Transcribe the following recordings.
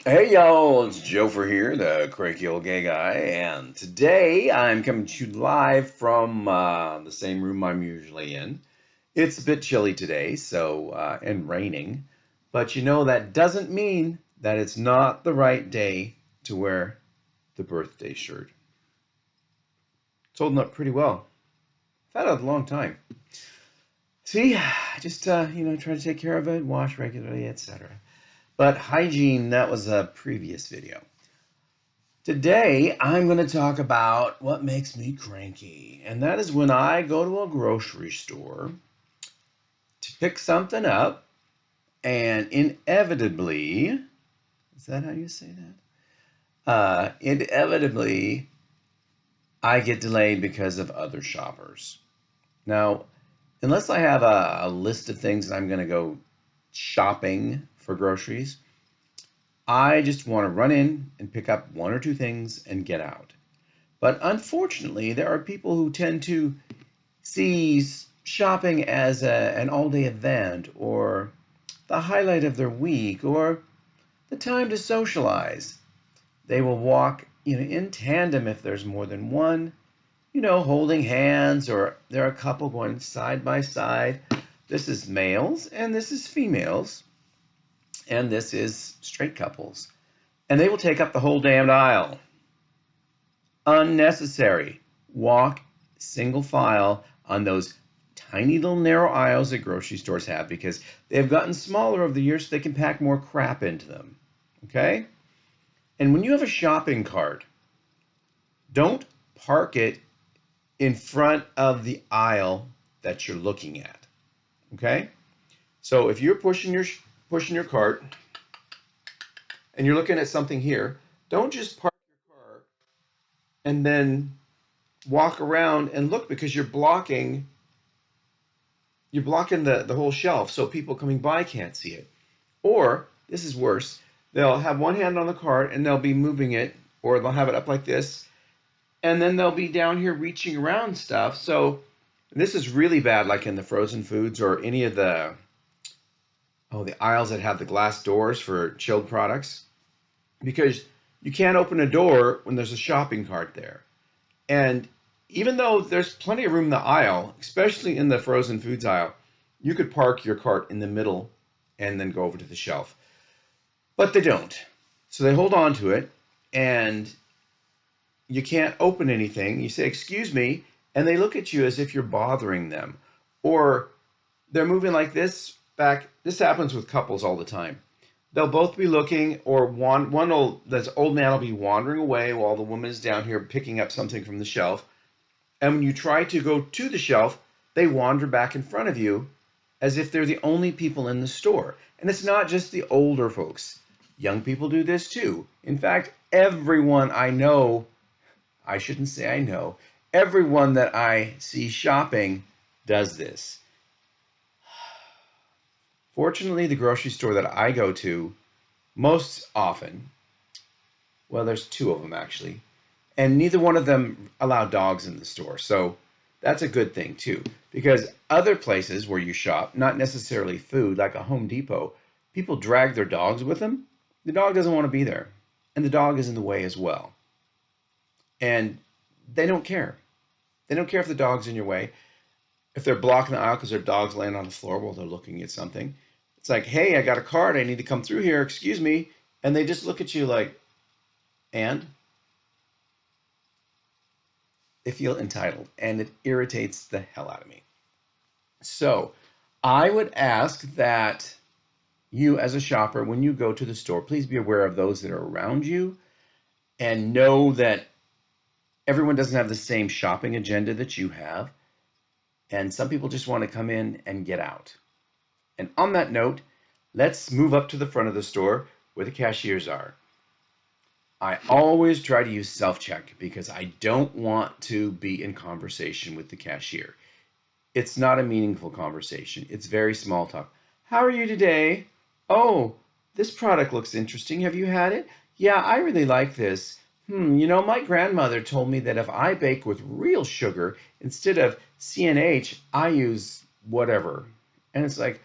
Hey y'all, it's Joe for here, the cranky old gay guy, and today I'm coming to you live from the same room I'm usually in. It's a bit chilly today, and raining, but that doesn't mean that it's not the right day to wear the birthday shirt. It's holding up pretty well. I've had it a long time. See, I just try to take care of it, wash regularly, etc. But hygiene, that was a previous video. Today, I'm going to talk about what makes me cranky, and that is when I go to a grocery store to pick something up, and inevitably, is that how you say that? Inevitably, I get delayed because of other shoppers. Now, unless I have a list of things that I'm going to go shopping for groceries, I just want to run in and pick up one or two things and get out. But unfortunately, there are people who tend to see shopping as an all-day event or the highlight of their week or the time to socialize. They will walk, in tandem if there's more than one, holding hands, or there are a couple going side by side. This is males and this is females and this is straight couples. And they will take up the whole damned aisle. Unnecessary. Walk single file on those tiny little narrow aisles that grocery stores have because they have gotten smaller over the years so they can pack more crap into them. Okay? And when you have a shopping cart, don't park it in front of the aisle that you're looking at. Okay? So if you're pushing your cart and you're looking at something here, don't just park your car and then walk around and look because you're blocking the whole shelf so people coming by can't see it. Or, this is worse, they'll have one hand on the cart and they'll be moving it, or they'll have it up like this, and then they'll be down here reaching around stuff. So this is really bad, like in the frozen foods or any of the aisles that have the glass doors for chilled products, because you can't open a door when there's a shopping cart there. And even though there's plenty of room in the aisle, especially in the frozen foods aisle, you could park your cart in the middle and then go over to the shelf. But they don't. So they hold on to it, and you can't open anything. You say, "Excuse me," and they look at you as if you're bothering them. Or they're moving like this back. This happens with couples all the time. They'll both be looking, or this old man will be wandering away while the woman is down here picking up something from the shelf. And when you try to go to the shelf, they wander back in front of you as if they're the only people in the store. And it's not just the older folks. Young people do this too. In fact, everyone I know, I shouldn't say I know, everyone that I see shopping does this. Fortunately, the grocery store that I go to most often, well, there's two of them actually, and neither one of them allow dogs in the store. So that's a good thing too, because other places where you shop, not necessarily food, like a Home Depot, people drag their dogs with them. The dog doesn't want to be there, and the dog is in the way as well. And they don't care. They don't care if the dog's in your way. If they're blocking the aisle because their dog's laying on the floor while they're looking at something, it's like, "Hey, I got a card. I need to come through here. Excuse me." And they just look at you like, and they feel entitled, and it irritates the hell out of me. So I would ask that you, as a shopper, when you go to the store, please be aware of those that are around you and know that everyone doesn't have the same shopping agenda that you have. And some people just want to come in and get out. And on that note, let's move up to the front of the store where the cashiers are. I always try to use self-check because I don't want to be in conversation with the cashier. It's not a meaningful conversation. It's very small talk. "How are you today?" "Oh, this product looks interesting. Have you had it?" "Yeah, I really like this." My grandmother told me that if I bake with real sugar instead of CNH, I use whatever." And it's like,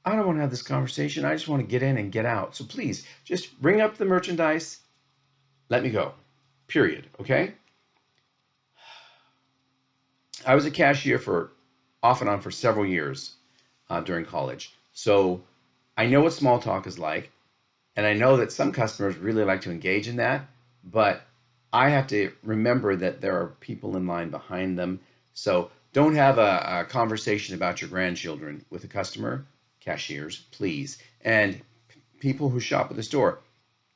I don't want to have this conversation. I just want to get in and get out. So please just bring up the merchandise. Let me go. Period. Okay? I was a cashier for off and on for several years during college. So I know what small talk is like. And I know that some customers really like to engage in that, but I have to remember that there are people in line behind them. So don't have a conversation about your grandchildren with a customer, cashiers, please. And people who shop at the store,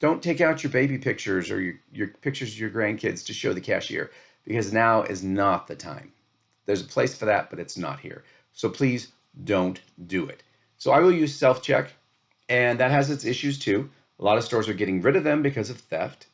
don't take out your baby pictures or your pictures of your grandkids to show the cashier, because now is not the time. There's a place for that, but it's not here. So please don't do it. So I will use self-check, and that has its issues too. A lot of stores are getting rid of them because of theft.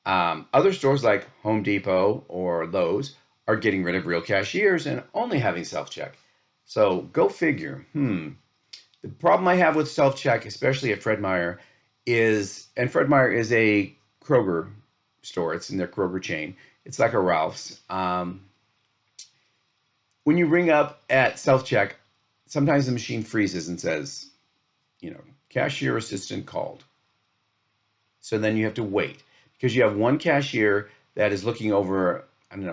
Other stores like Home Depot or Lowe's are getting rid of real cashiers and only having self-check. So go figure. The problem I have with self-check, especially at Fred Meyer, and Fred Meyer is a Kroger store. It's in their Kroger chain. It's like a Ralph's. When you ring up at self-check, sometimes the machine freezes and says, cashier assistant called. So then you have to wait because you have one cashier that is looking over,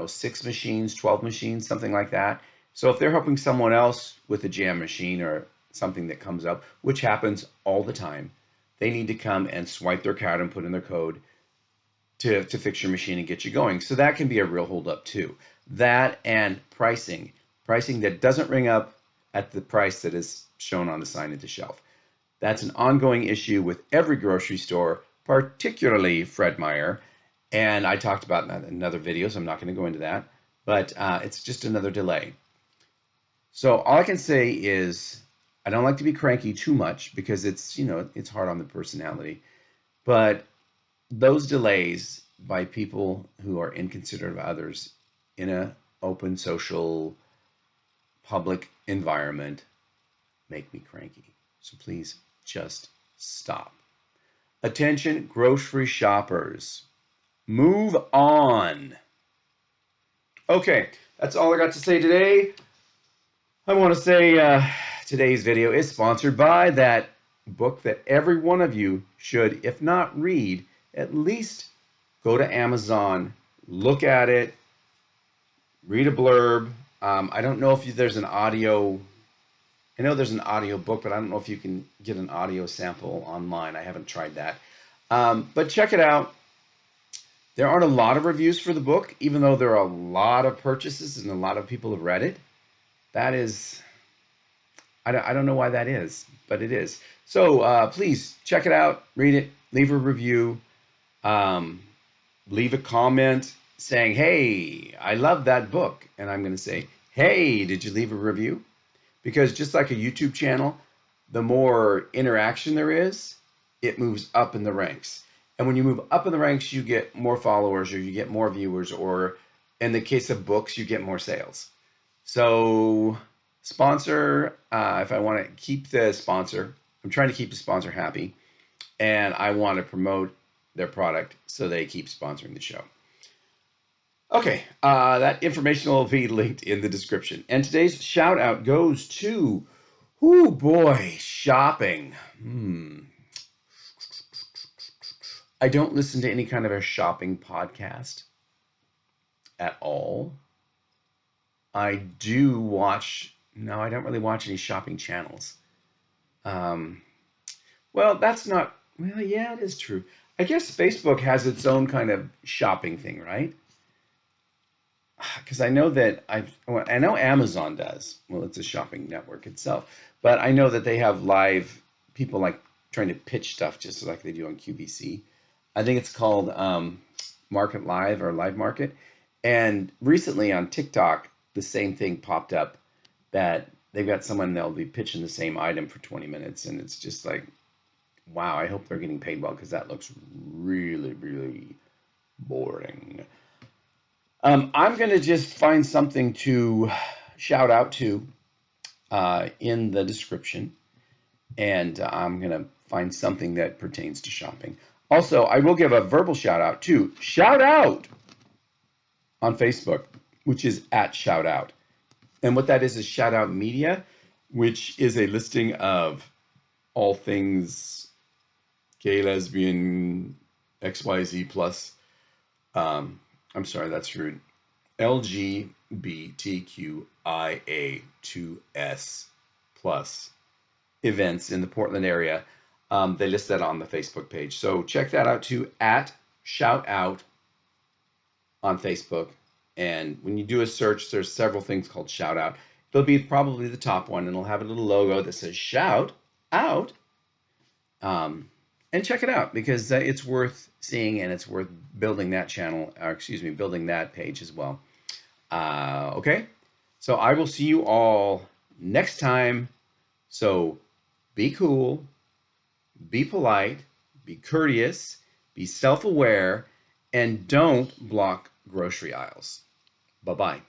6 machines, 12 machines, something like that. So if they're helping someone else with a jam machine or something that comes up, which happens all the time, they need to come and swipe their card and put in their code to fix your machine and get you going. So that can be a real holdup too. That and pricing that doesn't ring up at the price that is shown on the sign at the shelf. That's an ongoing issue with every grocery store, particularly Fred Meyer. And I talked about that in another video, so I'm not going to go into that. But it's just another delay. So all I can say is I don't like to be cranky too much because it's hard on the personality. But those delays by people who are inconsiderate of others in an open, social, public environment make me cranky. So please just stop. Attention, grocery shoppers. Move on. Okay, that's all I got to say today. I want to say today's video is sponsored by that book that every one of you should, if not read, at least go to Amazon, look at it, read a blurb. I don't know if there's an audio. I know there's an audio book, but I don't know if you can get an audio sample online. I haven't tried that. But check it out. There aren't a lot of reviews for the book, even though there are a lot of purchases and a lot of people have read it. That is, I don't know why that is, but it is. So please check it out, read it, leave a review, leave a comment saying, hey, I love that book. And I'm going to say, hey, did you leave a review? Because just like a YouTube channel, the more interaction there is, it moves up in the ranks. And when you move up in the ranks, you get more followers or you get more viewers, or in the case of books, you get more sales. So sponsor, if I want to keep the sponsor, I'm trying to keep the sponsor happy, and I want to promote their product so they keep sponsoring the show. Okay, that information will be linked in the description. And today's shout out goes to, oh boy, shopping. I don't listen to any kind of a shopping podcast at all. I do watch, no, I don't really watch any shopping channels. Well, that's not, well, yeah, it is true. I guess Facebook has its own kind of shopping thing, right? Because I know that I know Amazon does. Well, it's a shopping network itself, but I know that they have live people like trying to pitch stuff just like they do on QVC. I think it's called Market Live or Live Market. And recently on TikTok, the same thing popped up that they've got someone that'll be pitching the same item for 20 minutes. And it's just like, wow, I hope they're getting paid well because that looks really, really boring. I'm going to just find something to shout out to in the description. And I'm going to find something that pertains to shopping. Also, I will give a verbal shout out to Shout Out on Facebook, which is @Shout Out. And what that is Shout Out Media. which is a listing of all things gay, lesbian, XYZ plus. I'm sorry, that's rude. LGBTQIA2S plus events in the Portland area. They list that on the Facebook page. So check that out too, at Shout Out on Facebook. And when you do a search, there's several things called Shout Out. It'll be probably the top one, and it'll have a little logo that says Shout Out. And check it out, because it's worth seeing, and it's worth building that channel, or excuse me, building that page as well. Okay, so I will see you all next time. So be cool, be polite, be courteous, be self-aware, and don't block grocery aisles. Bye-bye.